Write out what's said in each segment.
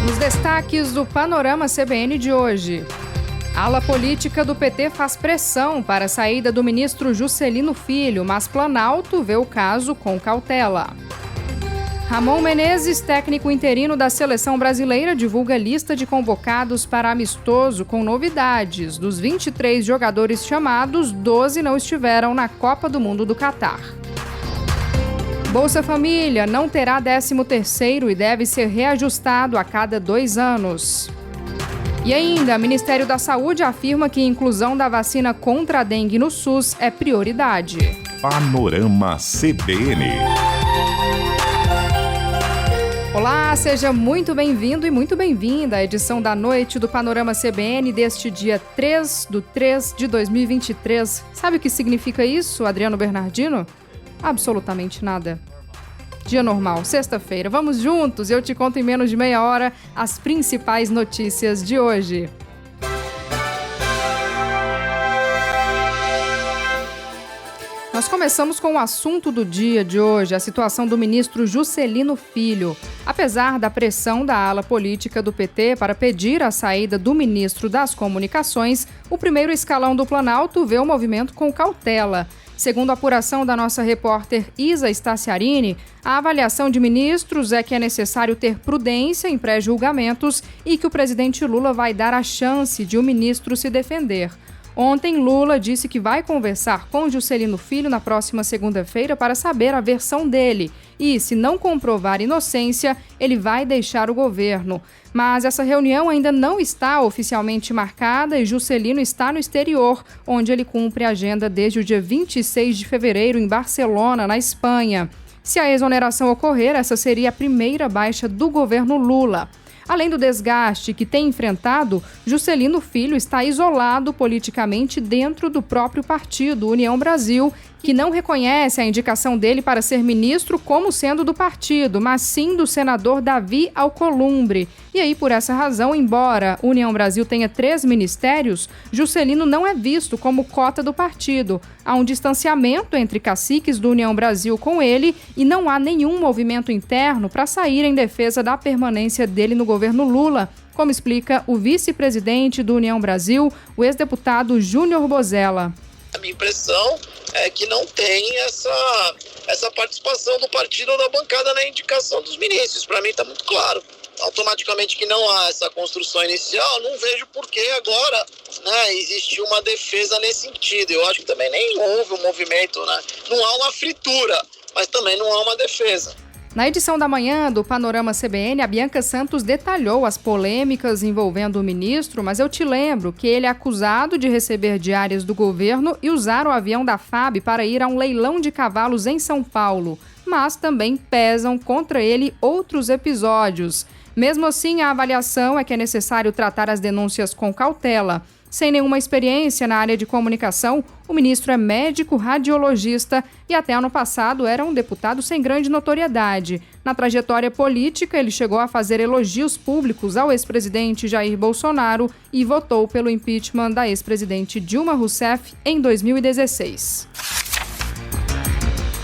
Os destaques do Panorama CBN de hoje. A ala política do PT faz pressão para a saída do ministro Juscelino Filho, mas Planalto vê o caso com cautela. Ramon Menezes, técnico interino da Seleção Brasileira, divulga lista de convocados para amistoso com novidades. Dos 23 jogadores chamados, 12 não estiveram na Copa do Mundo do Catar. Bolsa Família não terá 13º e deve ser reajustado a cada 2 anos. E ainda, o Ministério da Saúde afirma que a inclusão da vacina contra a dengue no SUS é prioridade. Panorama CBN. Olá, seja muito bem-vindo e muito bem-vinda à edição da noite do Panorama CBN deste dia 3/3 de 2023. Sabe o que significa isso, Adriano Bernardino? Absolutamente nada. Dia normal, sexta-feira. Vamos juntos, eu te conto em menos de meia hora as principais notícias de hoje. Nós começamos com o assunto do dia de hoje, a situação do ministro Juscelino Filho. Apesar da pressão da ala política do PT para pedir a saída do ministro das Comunicações, o primeiro escalão do Planalto vê o movimento com cautela. Segundo a apuração da nossa repórter Isa Staciarini, a avaliação de ministros é que é necessário ter prudência em pré-julgamentos e que o presidente Lula vai dar a chance de o ministro se defender. Ontem, Lula disse que vai conversar com Juscelino Filho na próxima segunda-feira para saber a versão dele e, se não comprovar inocência, ele vai deixar o governo. Mas essa reunião ainda não está oficialmente marcada e Juscelino está no exterior, onde ele cumpre a agenda desde o dia 26 de fevereiro em Barcelona, na Espanha. Se a exoneração ocorrer, essa seria a primeira baixa do governo Lula. Além do desgaste que tem enfrentado, Juscelino Filho está isolado politicamente dentro do próprio partido, União Brasil, que não reconhece a indicação dele para ser ministro como sendo do partido, mas sim do senador Davi Alcolumbre. E aí, por essa razão, embora União Brasil tenha 3 ministérios, Juscelino não é visto como cota do partido. Há um distanciamento entre caciques do União Brasil com ele e não há nenhum movimento interno para sair em defesa da permanência dele no governo Lula, como explica o vice-presidente do União Brasil, o ex-deputado Júnior Bozella. A minha impressão é que não tem essa participação do partido ou da bancada na indicação dos ministros. Para mim está muito claro. Automaticamente que não há essa construção inicial, não vejo por que agora existiu uma defesa nesse sentido. Eu acho que também nem houve um movimento, não há uma fritura, mas também não há uma defesa. Na edição da manhã do Panorama CBN, a Bianca Santos detalhou as polêmicas envolvendo o ministro, mas eu te lembro que ele é acusado de receber diárias do governo e usar o avião da FAB para ir a um leilão de cavalos em São Paulo. Mas também pesam contra ele outros episódios. Mesmo assim, a avaliação é que é necessário tratar as denúncias com cautela. Sem nenhuma experiência na área de comunicação, o ministro é médico radiologista e até ano passado era um deputado sem grande notoriedade. Na trajetória política, ele chegou a fazer elogios públicos ao ex-presidente Jair Bolsonaro e votou pelo impeachment da ex-presidente Dilma Rousseff em 2016.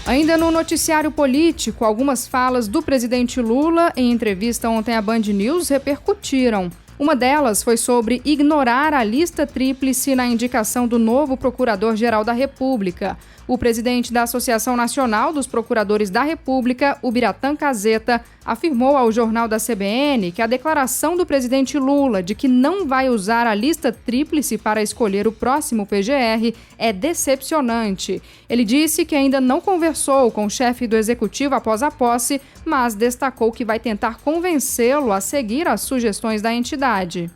Ainda no noticiário político, algumas falas do presidente Lula em entrevista ontem à Band News repercutiram. Uma delas foi sobre ignorar a lista tríplice na indicação do novo Procurador-Geral da República. O presidente da Associação Nacional dos Procuradores da República, Ubiratã Caseta, afirmou ao Jornal da CBN que a declaração do presidente Lula de que não vai usar a lista tríplice para escolher o próximo PGR é decepcionante. Ele disse que ainda não conversou com o chefe do executivo após a posse, mas destacou que vai tentar convencê-lo a seguir as sugestões da entidade.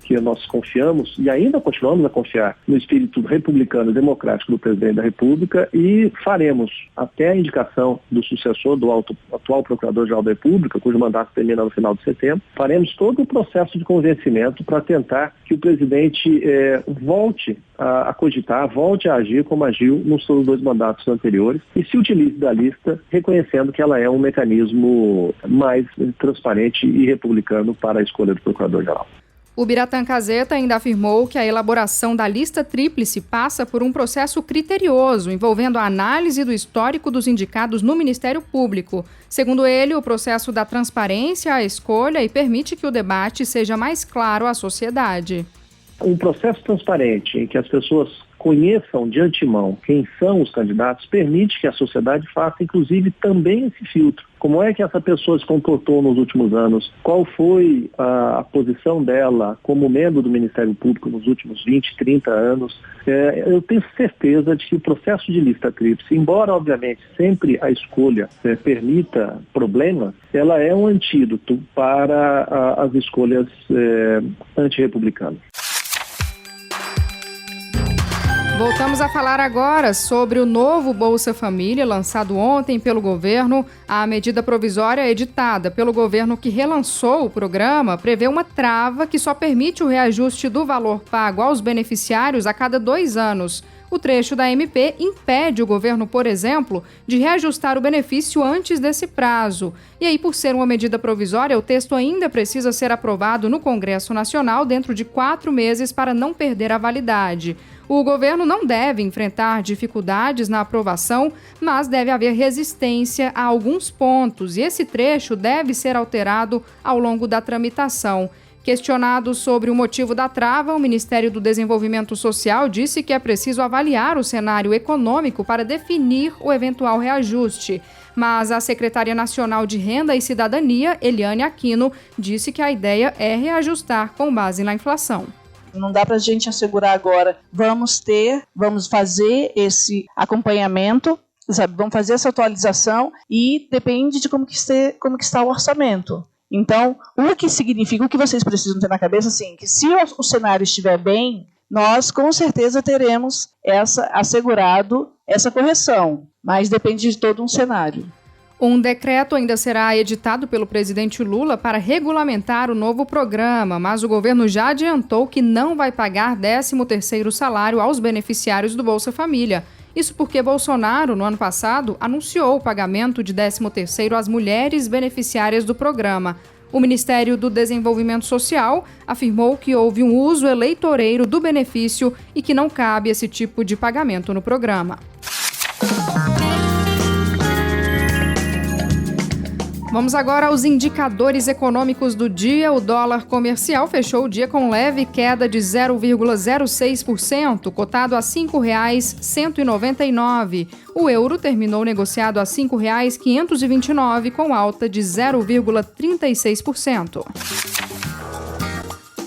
Que nós confiamos e ainda continuamos a confiar no espírito republicano e democrático do presidente da República e faremos, até a indicação do sucessor do atual Procurador-Geral da República, cujo mandato termina no final de setembro, faremos todo o processo de convencimento para tentar que o presidente volte a cogitar, volte a agir como agiu nos seus 2 mandatos anteriores e se utilize da lista, reconhecendo que ela é um mecanismo mais transparente e republicano para a escolha do Procurador-Geral. O Biratã Caseta ainda afirmou que a elaboração da lista tríplice passa por um processo criterioso, envolvendo a análise do histórico dos indicados no Ministério Público. Segundo ele, o processo dá transparência à escolha e permite que o debate seja mais claro à sociedade. Um processo transparente em que as pessoas conheçam de antemão quem são os candidatos permite que a sociedade faça, inclusive, também esse filtro. Como é que essa pessoa se comportou nos últimos anos? Qual foi a posição dela como membro do Ministério Público nos últimos 20, 30 anos? Eu tenho certeza de que o processo de lista tríplice, embora, obviamente, sempre a escolha permita problemas, ela é um antídoto para as escolhas antirrepublicanas. Voltamos a falar agora sobre o novo Bolsa Família, lançado ontem pelo governo. A medida provisória editada pelo governo que relançou o programa prevê uma trava que só permite o reajuste do valor pago aos beneficiários a cada 2 anos. O trecho da MP impede o governo, por exemplo, de reajustar o benefício antes desse prazo. E aí, por ser uma medida provisória, o texto ainda precisa ser aprovado no Congresso Nacional dentro de 4 meses para não perder a validade. O governo não deve enfrentar dificuldades na aprovação, mas deve haver resistência a alguns pontos, e esse trecho deve ser alterado ao longo da tramitação. Questionado sobre o motivo da trava, o Ministério do Desenvolvimento Social disse que é preciso avaliar o cenário econômico para definir o eventual reajuste. Mas a Secretaria Nacional de Renda e Cidadania, Eliane Aquino, disse que a ideia é reajustar com base na inflação. Não dá para a gente assegurar agora, vamos fazer esse acompanhamento, sabe? Vamos fazer essa atualização e depende de como que está o orçamento. Então, o que significa, o que vocês precisam ter na cabeça, assim, que se o cenário estiver bem, nós com certeza teremos assegurado essa correção, mas depende de todo um cenário. Um decreto ainda será editado pelo presidente Lula para regulamentar o novo programa, mas o governo já adiantou que não vai pagar 13º salário aos beneficiários do Bolsa Família. Isso porque Bolsonaro, no ano passado, anunciou o pagamento de 13º às mulheres beneficiárias do programa. O Ministério do Desenvolvimento Social afirmou que houve um uso eleitoreiro do benefício e que não cabe esse tipo de pagamento no programa. Vamos agora aos indicadores econômicos do dia. O dólar comercial fechou o dia com leve queda de 0,06%, cotado a R$ 5,199. O euro terminou negociado a R$ 5,529, com alta de 0,36%.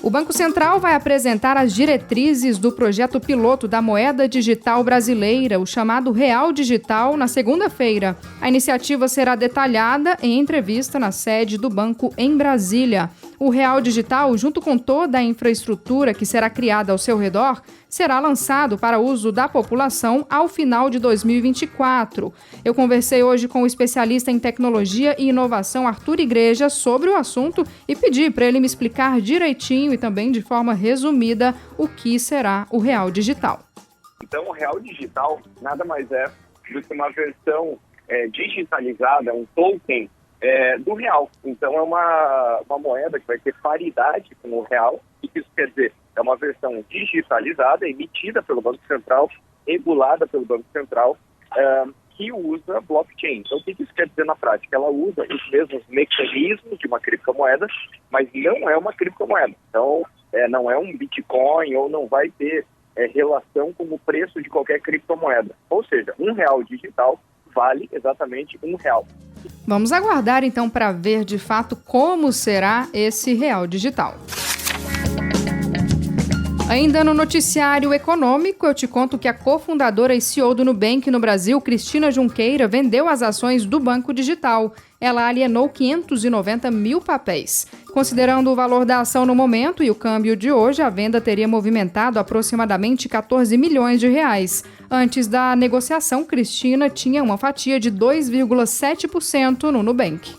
O Banco Central vai apresentar as diretrizes do projeto piloto da moeda digital brasileira, o chamado Real Digital, na segunda-feira. A iniciativa será detalhada em entrevista na sede do banco em Brasília. O Real Digital, junto com toda a infraestrutura que será criada ao seu redor, será lançado para uso da população ao final de 2024. Eu conversei hoje com o especialista em tecnologia e inovação Arthur Igreja sobre o assunto e pedi para ele me explicar direitinho e também de forma resumida o que será o Real Digital. Então, o Real Digital nada mais é do que uma versão digitalizada, um token do real. Então, é uma moeda que vai ter paridade com o real. O que isso quer dizer? É uma versão digitalizada, emitida pelo Banco Central, regulada pelo Banco Central, que usa blockchain. Então, o que isso quer dizer na prática? Ela usa os mesmos mecanismos de uma criptomoeda, mas não é uma criptomoeda. Então, não é um Bitcoin ou não vai ter relação com o preço de qualquer criptomoeda. Ou seja, um real digital vale exatamente R$1. Vamos aguardar então para ver de fato como será esse Real Digital. Ainda no noticiário econômico, eu te conto que a cofundadora e CEO do Nubank no Brasil, Cristina Junqueira, vendeu as ações do Banco Digital. Ela alienou 590 mil papéis. Considerando o valor da ação no momento e o câmbio de hoje, a venda teria movimentado aproximadamente 14 milhões de reais. Antes da negociação, Cristina tinha uma fatia de 2,7% no Nubank.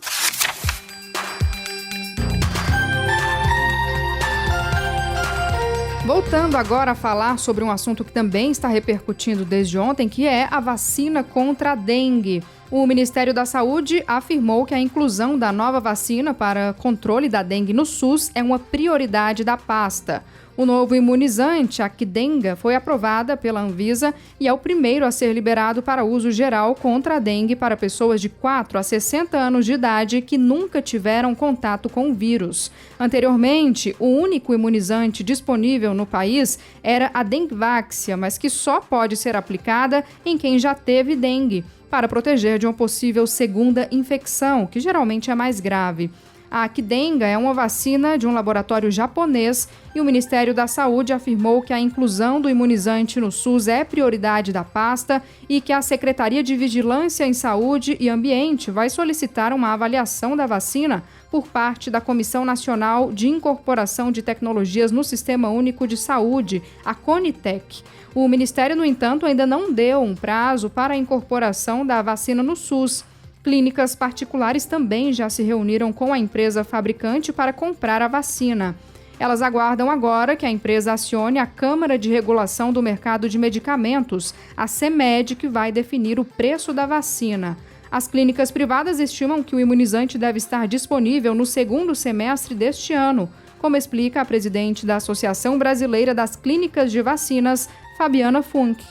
Voltando agora a falar sobre um assunto que também está repercutindo desde ontem, que é a vacina contra a dengue. O Ministério da Saúde afirmou que a inclusão da nova vacina para controle da dengue no SUS é uma prioridade da pasta. O novo imunizante, a Qdenga, foi aprovada pela Anvisa e é o primeiro a ser liberado para uso geral contra a dengue para pessoas de 4 a 60 anos de idade que nunca tiveram contato com o vírus. Anteriormente, o único imunizante disponível no país era a Dengvaxia, mas que só pode ser aplicada em quem já teve dengue, para proteger de uma possível segunda infecção, que geralmente é mais grave. A Qdenga é uma vacina de um laboratório japonês e o Ministério da Saúde afirmou que a inclusão do imunizante no SUS é prioridade da pasta e que a Secretaria de Vigilância em Saúde e Ambiente vai solicitar uma avaliação da vacina por parte da Comissão Nacional de Incorporação de Tecnologias no Sistema Único de Saúde, a CONITEC. O Ministério, no entanto, ainda não deu um prazo para a incorporação da vacina no SUS. Clínicas particulares também já se reuniram com a empresa fabricante para comprar a vacina. Elas aguardam agora que a empresa acione a Câmara de Regulação do Mercado de Medicamentos, a CEMED, que vai definir o preço da vacina. As clínicas privadas estimam que o imunizante deve estar disponível no segundo semestre deste ano, como explica a presidente da Associação Brasileira das Clínicas de Vacinas, Fabiana Funk.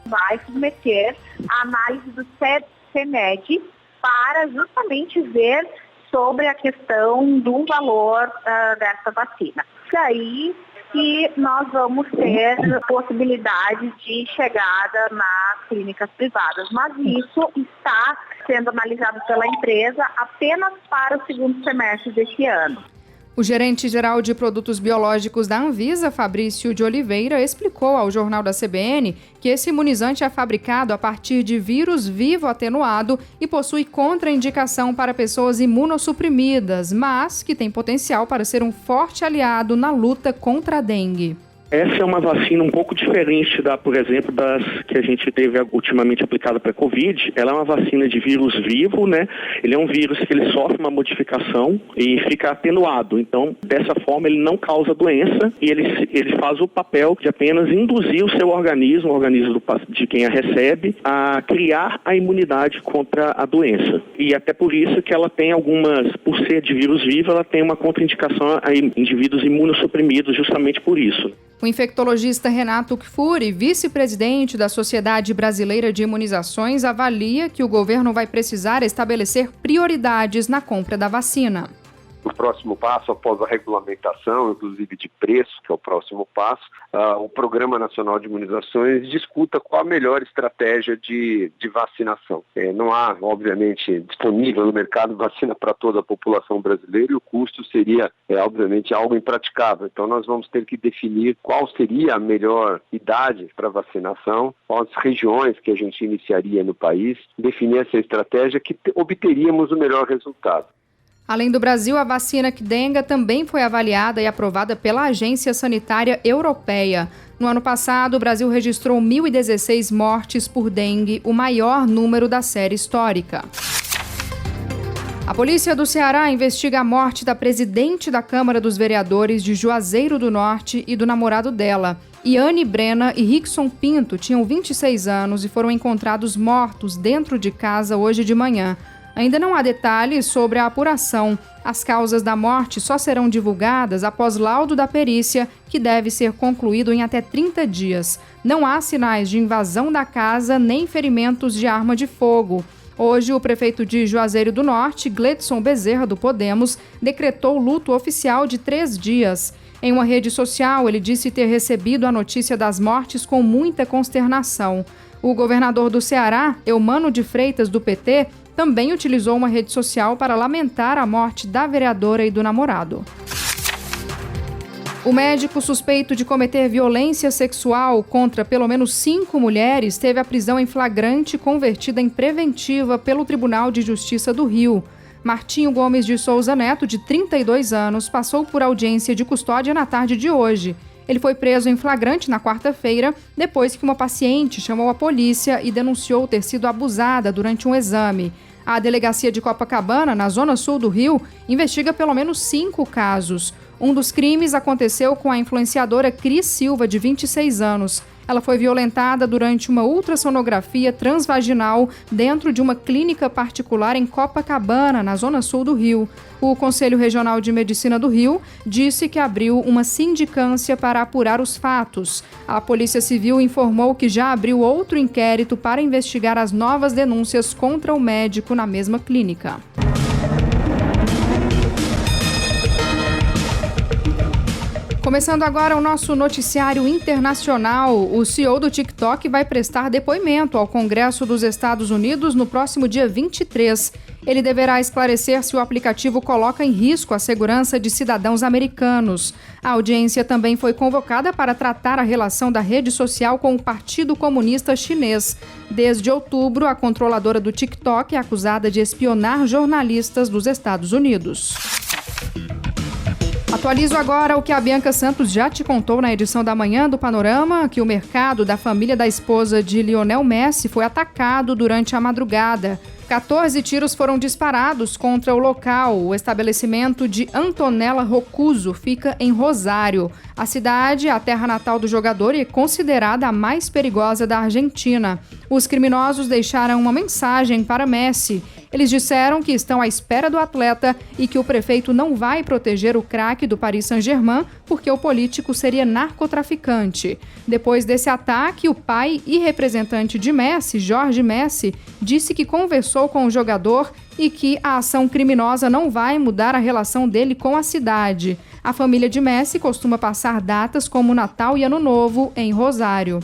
Vai submeter a análise do CEMED para justamente ver sobre a questão do valor dessa vacina. E aí que nós vamos ter possibilidade de chegada nas clínicas privadas, mas isso está sendo analisado pela empresa apenas para o segundo semestre deste ano. O gerente-geral de produtos biológicos da Anvisa, Fabrício de Oliveira, explicou ao Jornal da CBN que esse imunizante é fabricado a partir de vírus vivo atenuado e possui contraindicação para pessoas imunossuprimidas, mas que tem potencial para ser um forte aliado na luta contra a dengue. Essa é uma vacina um pouco diferente por exemplo, das que a gente teve ultimamente aplicada para a Covid. Ela é uma vacina de vírus vivo, né? Ele é um vírus que ele sofre uma modificação e fica atenuado. Então, dessa forma, ele não causa doença e ele faz o papel de apenas induzir o seu organismo, o organismo de quem a recebe, a criar a imunidade contra a doença. E até por isso que ela tem por ser de vírus vivo, ela tem uma contraindicação a indivíduos imunossuprimidos justamente por isso. O infectologista Renato Kfouri, vice-presidente da Sociedade Brasileira de Imunizações, avalia que o governo vai precisar estabelecer prioridades na compra da vacina. O próximo passo, após a regulamentação, inclusive de preço, que é o próximo passo, o Programa Nacional de Imunizações discuta qual a melhor estratégia de vacinação. Não há, obviamente, disponível no mercado vacina para toda a população brasileira e o custo seria, obviamente, algo impraticável. Então, nós vamos ter que definir qual seria a melhor idade para vacinação, quais regiões que a gente iniciaria no país, definir essa estratégia que obteríamos o melhor resultado. Além do Brasil, a vacina Qdenga também foi avaliada e aprovada pela Agência Sanitária Europeia. No ano passado, o Brasil registrou 1.016 mortes por dengue, o maior número da série histórica. A polícia do Ceará investiga a morte da presidente da Câmara dos Vereadores de Juazeiro do Norte e do namorado dela. Iane Brena e Rickson Pinto tinham 26 anos e foram encontrados mortos dentro de casa hoje de manhã. Ainda não há detalhes sobre a apuração. As causas da morte só serão divulgadas após laudo da perícia, que deve ser concluído em até 30 dias. Não há sinais de invasão da casa nem ferimentos de arma de fogo. Hoje, o prefeito de Juazeiro do Norte, Gledson Bezerra, do Podemos, decretou luto oficial de 3 dias. Em uma rede social, ele disse ter recebido a notícia das mortes com muita consternação. O governador do Ceará, Eumano de Freitas, do PT, também utilizou uma rede social para lamentar a morte da vereadora e do namorado. O médico suspeito de cometer violência sexual contra pelo menos 5 mulheres teve a prisão em flagrante convertida em preventiva pelo Tribunal de Justiça do Rio. Martinho Gomes de Souza Neto, de 32 anos, passou por audiência de custódia na tarde de hoje. Ele foi preso em flagrante na quarta-feira, depois que uma paciente chamou a polícia e denunciou ter sido abusada durante um exame. A delegacia de Copacabana, na zona sul do Rio, investiga pelo menos 5 casos. Um dos crimes aconteceu com a influenciadora Cris Silva, de 26 anos. Ela foi violentada durante uma ultrassonografia transvaginal dentro de uma clínica particular em Copacabana, na zona sul do Rio. O Conselho Regional de Medicina do Rio disse que abriu uma sindicância para apurar os fatos. A Polícia Civil informou que já abriu outro inquérito para investigar as novas denúncias contra o médico na mesma clínica. Começando agora o nosso noticiário internacional, o CEO do TikTok vai prestar depoimento ao Congresso dos Estados Unidos no próximo dia 23. Ele deverá esclarecer se o aplicativo coloca em risco a segurança de cidadãos americanos. A audiência também foi convocada para tratar a relação da rede social com o Partido Comunista Chinês. Desde outubro, a controladora do TikTok é acusada de espionar jornalistas dos Estados Unidos. Atualizo agora o que a Bianca Santos já te contou na edição da manhã do Panorama, que o mercado da família da esposa de Lionel Messi foi atacado durante a madrugada. 14 tiros foram disparados contra o local. O estabelecimento de Antonella Roccuzzo fica em Rosário. A cidade, a terra natal do jogador, e é considerada a mais perigosa da Argentina. Os criminosos deixaram uma mensagem para Messi. Eles disseram que estão à espera do atleta e que o prefeito não vai proteger o craque do Paris Saint-Germain porque o político seria narcotraficante. Depois desse ataque, o pai e representante de Messi, Jorge Messi, disse que conversou com o jogador e que a ação criminosa não vai mudar a relação dele com a cidade. A família de Messi costuma passar datas como Natal e Ano Novo em Rosário.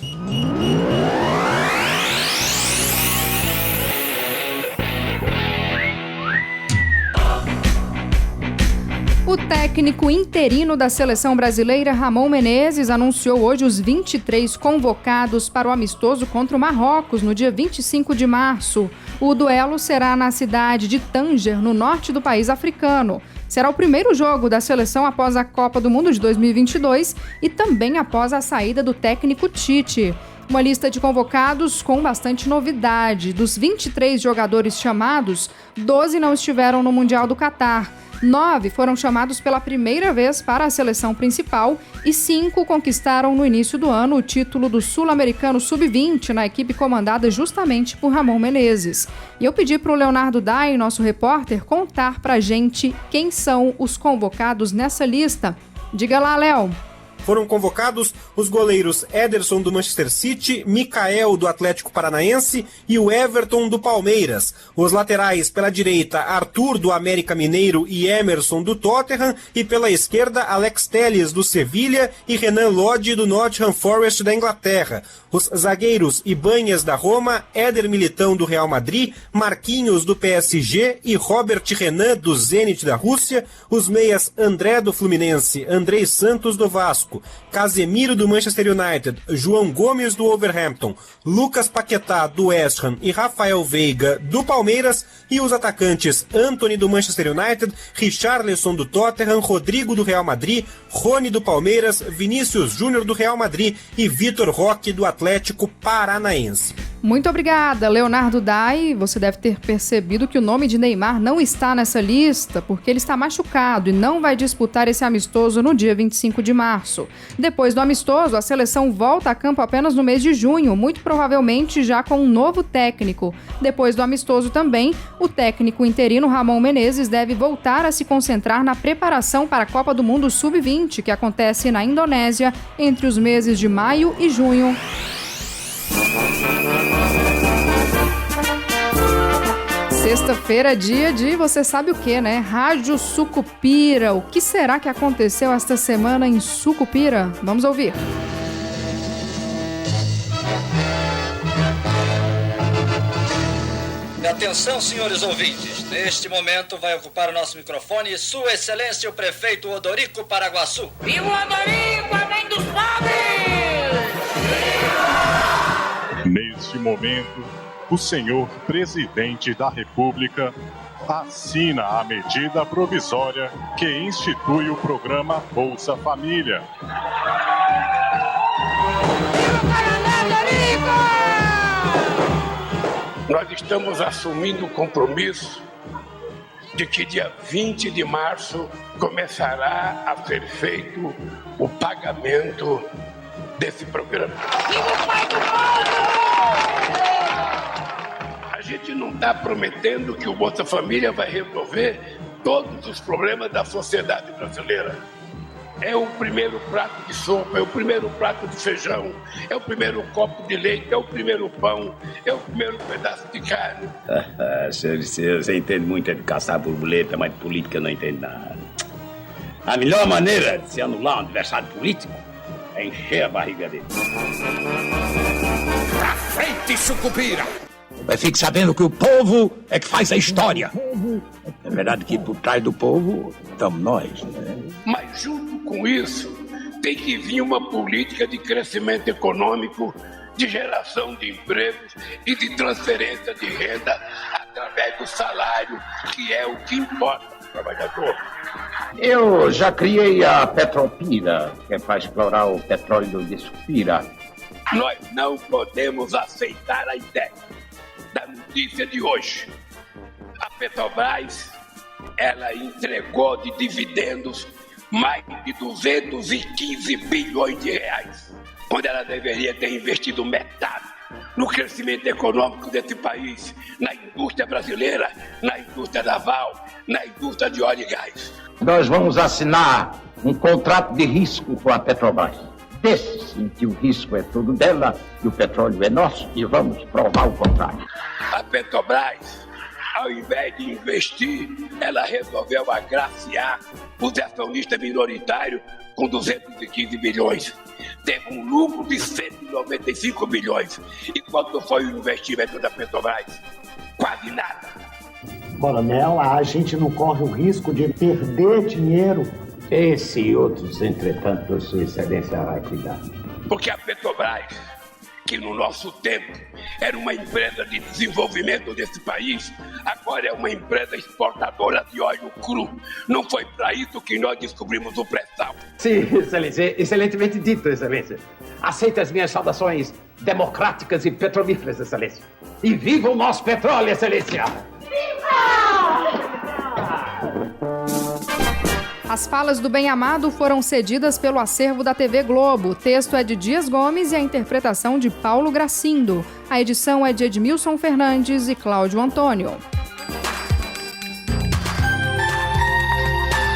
O técnico interino da seleção brasileira, Ramon Menezes, anunciou hoje os 23 convocados para o amistoso contra o Marrocos, no dia 25 de março. O duelo será na cidade de Tanger, no norte do país africano. Será o primeiro jogo da seleção após a Copa do Mundo de 2022 e também após a saída do técnico Tite. Uma lista de convocados com bastante novidade. Dos 23 jogadores chamados, 12 não estiveram no Mundial do Catar. 9 foram chamados pela primeira vez para a seleção principal e 5 conquistaram no início do ano o título do Sul-Americano Sub-20 na equipe comandada justamente por Ramon Menezes. E eu pedi para o Leonardo Dai, nosso repórter, contar pra gente quem são os convocados nessa lista. Diga lá, Léo. Foram convocados os goleiros Ederson do Manchester City, Mikael do Atlético Paranaense e o Everton do Palmeiras. Os laterais pela direita, Arthur do América Mineiro e Emerson do Tottenham, e pela esquerda, Alex Telles do Sevilha e Renan Lodge do Nottingham Forest da Inglaterra. Os zagueiros Ibanez da Roma, Éder Militão do Real Madrid, Marquinhos do PSG e Robert Renan do Zenit da Rússia. Os meias André do Fluminense, Andrei Santos do Vasco, Casemiro do Manchester United, João Gomes do Wolverhampton, Lucas Paquetá do West Ham e Rafael Veiga do Palmeiras, e os atacantes Antony do Manchester United, Richarlison do Tottenham, Rodrigo do Real Madrid, Rony do Palmeiras, Vinícius Júnior do Real Madrid e Vitor Roque do Atlético Paranaense. Muito obrigada, Leonardo Dai. Você deve ter percebido que o nome de Neymar não está nessa lista porque ele está machucado e não vai disputar esse amistoso no dia 25 de março. Depois do amistoso, a seleção volta a campo apenas no mês de junho, muito provavelmente já com um novo técnico. Depois do amistoso também, o técnico interino Ramon Menezes deve voltar a se concentrar na preparação para a Copa do Mundo Sub-20, que acontece na Indonésia entre os meses de maio e junho. Sexta-feira é dia de você sabe o que, né? Rádio Sucupira. O que será que aconteceu esta semana em Sucupira? Vamos ouvir. Atenção, senhores ouvintes. Neste momento vai ocupar o nosso microfone Sua Excelência o Prefeito Odorico Paraguaçu. Viva o Odorico, a mãe dos pobres! Neste momento, o senhor Presidente da República assina a medida provisória que institui o programa Bolsa Família. Nós estamos assumindo o compromisso de que dia 20 de março começará a ser feito o pagamento desse programa. A gente não está prometendo que o Bolsa Família vai resolver todos os problemas da sociedade brasileira. É o primeiro prato de sopa, é o primeiro prato de feijão, é o primeiro copo de leite, é o primeiro pão, é o primeiro pedaço de carne. Você entende muito de caçar borboleta, mas de política não entende nada. A melhor maneira de se anular um adversário político é encher a barriga dele. Pra frente, Sucupira! Mas fique sabendo que o povo é que faz a história. É verdade que por trás do povo estamos nós, né? Mas junto com isso, tem que vir uma política de crescimento econômico, de geração de empregos e de transferência de renda através do salário, que é o que importa para o trabalhador. Eu já criei a Petropira, que é para explorar o petróleo de Sucupira. Nós não podemos aceitar a ideia da notícia de hoje. A Petrobras, ela entregou de dividendos mais de 215 bilhões de reais, quando ela deveria ter investido metade no crescimento econômico desse país, na indústria brasileira, na indústria naval, na indústria de óleo e gás. Nós vamos assinar um contrato de risco com a Petrobras. Desses em que o risco é todo dela e o petróleo é nosso, e vamos provar o contrário. A Petrobras, ao invés de investir, ela resolveu agraciar os acionistas minoritários com 215 bilhões. Teve um lucro de 195 bilhões. E quanto foi o investimento da Petrobras? Quase nada. Coronel, a gente não corre o risco de perder dinheiro. Esse e outros, entretanto, Sua Excelência vai cuidar. Porque a Petrobras, que no nosso tempo era uma empresa de desenvolvimento desse país, agora é uma empresa exportadora de óleo cru. Não foi para isso que nós descobrimos o pré-sal. Sim, Excelência, excelentemente dito, Excelência. Aceita as minhas saudações democráticas e petrolíferas, Excelência. E viva o nosso petróleo, Excelência! Viva! As falas do bem-amado foram cedidas pelo acervo da TV Globo. O texto é de Dias Gomes e a interpretação de Paulo Gracindo. A edição é de Edmilson Fernandes e Cláudio Antônio.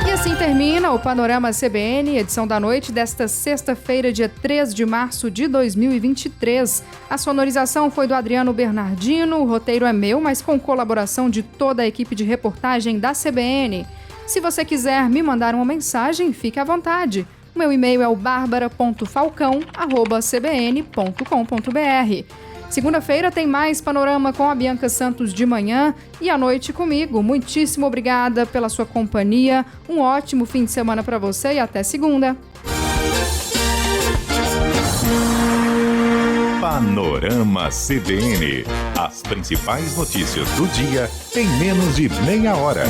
E assim termina o Panorama CBN, edição da noite desta sexta-feira, dia 3 de março de 2023. A sonorização foi do Adriano Bernardino, o roteiro é meu, mas com colaboração de toda a equipe de reportagem da CBN. Se você quiser me mandar uma mensagem, fique à vontade. O meu e-mail é o barbara.falcão@cbn.com.br. Segunda-feira tem mais Panorama com a Bianca Santos de manhã e à noite comigo. Muitíssimo obrigada pela sua companhia. Um ótimo fim de semana para você e até segunda. Panorama CBN. As principais notícias do dia em menos de meia hora.